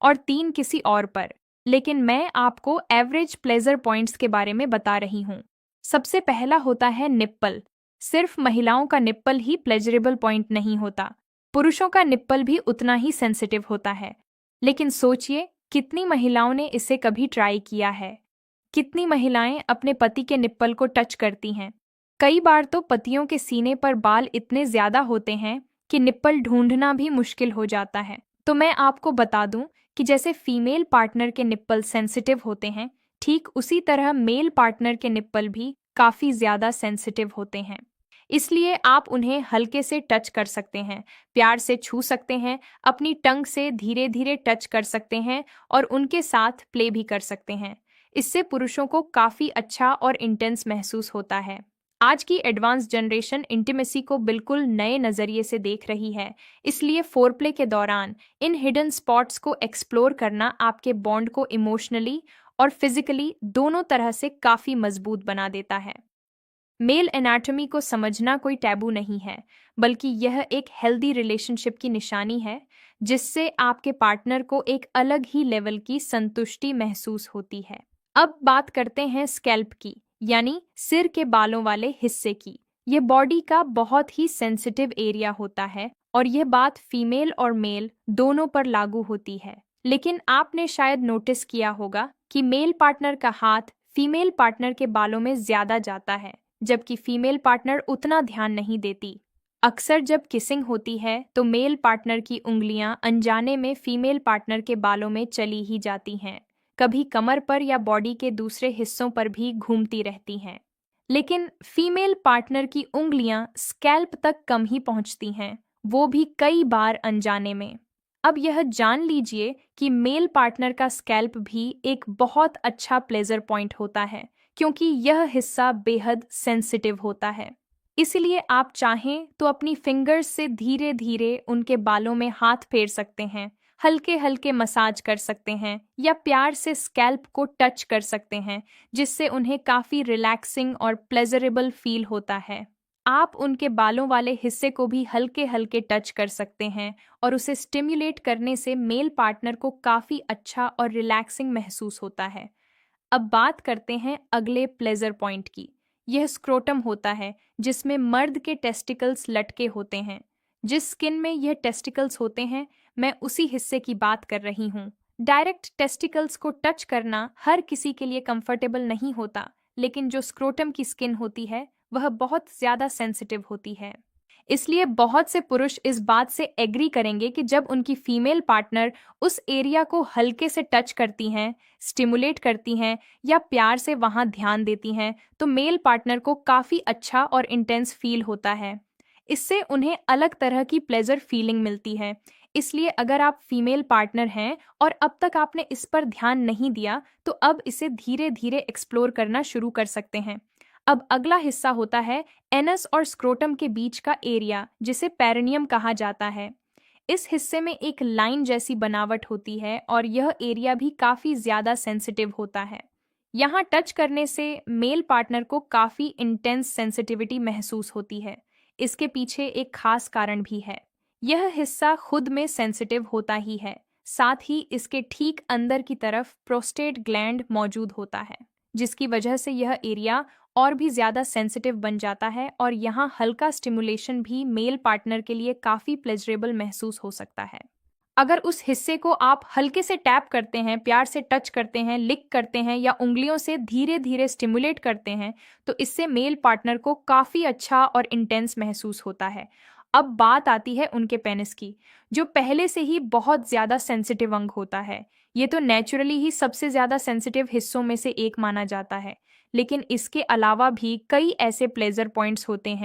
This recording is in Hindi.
और 3 किसी और पर। लेकिन मैं आपको एवरेज प्लेजर पॉइंट्स के बारे में बता रही हूँ। सबसे पहला होता है निप्पल। सिर्फ महिलाओं का निप्पल ही प्लेजरेबल पॉइंट नहीं होता, पुरुषों का निप्पल भी उतना ही सेंसिटिव होता है। लेकिन सोचिए, कितनी महिलाओं ने इसे कभी ट्राई किया है? कितनी महिलाएं अपने पति के निप्पल को टच करती हैं? कई बार तो पतियों के सीने पर बाल इतने ज्यादा होते हैं कि निप्पल ढूंढना भी मुश्किल हो जाता है। तो मैं आपको बता दूं कि जैसे फीमेल पार्टनर के निप्पल सेंसिटिव होते हैं, ठीक उसी तरह मेल पार्टनर के निप्पल भी काफी ज्यादा सेंसिटिव होते हैं। इसलिए आप उन्हें हल्के से टच कर सकते हैं, प्यार से छू सकते हैं, अपनी टंग से धीरे धीरे टच कर सकते हैं और उनके साथ प्ले भी कर सकते हैं। इससे पुरुषों को काफी अच्छा और इंटेंस महसूस होता है। आज की एडवांस जनरेशन इंटीमेसी को बिल्कुल नए नजरिए से देख रही है, इसलिए फोरप्ले के दौरान इन हिडन स्पॉट्स को एक्सप्लोर करना आपके बॉन्ड को इमोशनली और फिजिकली दोनों तरह से काफी मजबूत बना देता है। मेल एनाटॉमी को समझना कोई टैबू नहीं है, बल्कि यह एक हेल्दी रिलेशनशिप की निशानी है, जिससे आपके पार्टनर को एक अलग ही लेवल की संतुष्टि महसूस होती है। अब बात करते हैं स्कैल्प की, यानी सिर के बालों वाले हिस्से की। यह बॉडी का बहुत ही सेंसिटिव एरिया होता है और यह बात फीमेल और मेल दोनों पर लागू होती है। लेकिन आपने शायद नोटिस किया होगा कि मेल पार्टनर का हाथ फीमेल पार्टनर के बालों में ज्यादा जाता है, जबकि फीमेल पार्टनर उतना ध्यान नहीं देती। अक्सर जब किसिंग होती है तो मेल पार्टनर की उंगलियां अनजाने में फीमेल पार्टनर के बालों में चली ही जाती हैं, कभी कमर पर या बॉडी के दूसरे हिस्सों पर भी घूमती रहती हैं। लेकिन फीमेल पार्टनर की उंगलियां स्कैल्प तक कम ही पहुंचती हैं, वो भी कई बार अनजाने में। अब यह जान लीजिए कि मेल पार्टनर का स्कैल्प भी एक बहुत अच्छा प्लेजर पॉइंट होता है, क्योंकि यह हिस्सा बेहद सेंसिटिव होता है। इसलिए आप चाहें तो अपनी फिंगर्स से धीरे धीरे उनके बालों में हाथ फेर सकते हैं, हल्के हल्के मसाज कर सकते हैं या प्यार से स्कैल्प को टच कर सकते हैं, जिससे उन्हें काफी रिलैक्सिंग और प्लेजरेबल फील होता है। आप उनके बालों वाले हिस्से को भी हल्के हल्के टच कर सकते हैं और उसे स्टिम्युलेट करने से मेल पार्टनर को काफी अच्छा और रिलैक्सिंग महसूस होता है। अब बात करते हैं अगले प्लेजर पॉइंट की। यह स्क्रोटम होता है, जिसमें मर्द के टेस्टिकल्स लटके होते हैं। जिस स्किन में यह टेस्टिकल्स होते हैं, मैं उसी हिस्से की बात कर रही हूँ। डायरेक्ट टेस्टिकल्स को टच करना हर किसी के लिए कंफर्टेबल नहीं होता, लेकिन जो स्क्रोटम की स्किन होती है वह बहुत ज्यादा सेंसिटिव होती है। इसलिए बहुत से पुरुष इस बात से एग्री करेंगे कि जब उनकी फीमेल पार्टनर उस एरिया को हल्के से टच करती हैं, स्टिमुलेट करती हैं या प्यार से वहां ध्यान देती हैं, तो मेल पार्टनर को काफी अच्छा और इंटेंस फील होता है। इससे उन्हें अलग तरह की प्लेजर फीलिंग मिलती है। इसलिए अगर आप फीमेल पार्टनर हैं और अब तक आपने इस पर ध्यान नहीं दिया, तो अब इसे धीरे धीरे एक्सप्लोर करना शुरू कर सकते हैं। अब अगला हिस्सा होता है एनस और स्क्रोटम के बीच का एरिया, जिसे पेरिनियम कहा जाता है। इस हिस्से में एक लाइन जैसी बनावट होती है और यह एरिया भी काफी ज्यादा सेंसिटिव होता है। यहाँ टच करने से मेल पार्टनर को काफी इंटेंस सेंसिटिविटी महसूस होती है। इसके पीछे एक खास कारण भी है। यह हिस्सा खुद में सेंसिटिव होता ही है, साथ ही इसके ठीक अंदर की तरफ प्रोस्टेट ग्लैंड मौजूद होता है, जिसकी वजह से यह एरिया और भी ज्यादा सेंसिटिव बन जाता है और यहाँ हल्का स्टिमुलेशन भी मेल पार्टनर के लिए काफी प्लेजरेबल महसूस हो सकता है। अगर उस हिस्से को आप हल्के से टैप करते हैं, प्यार से टच करते हैं, लिक करते हैं या उंगलियों से धीरे धीरे स्टिमुलेट करते हैं, तो इससे मेल पार्टनर को काफी अच्छा और इंटेंस महसूस होता है। अब बात आती है उनके पेनिस की, जो पहले से ही बहुत ज्यादा सेंसिटिव अंग होता है। ये तो नेचुरली ही सबसे ज्यादा सेंसिटिव हिस्सों में से एक माना जाता है, लेकिन इसके अलावा भी कई ऐसे प्लेजर पॉइंट्स होते हैं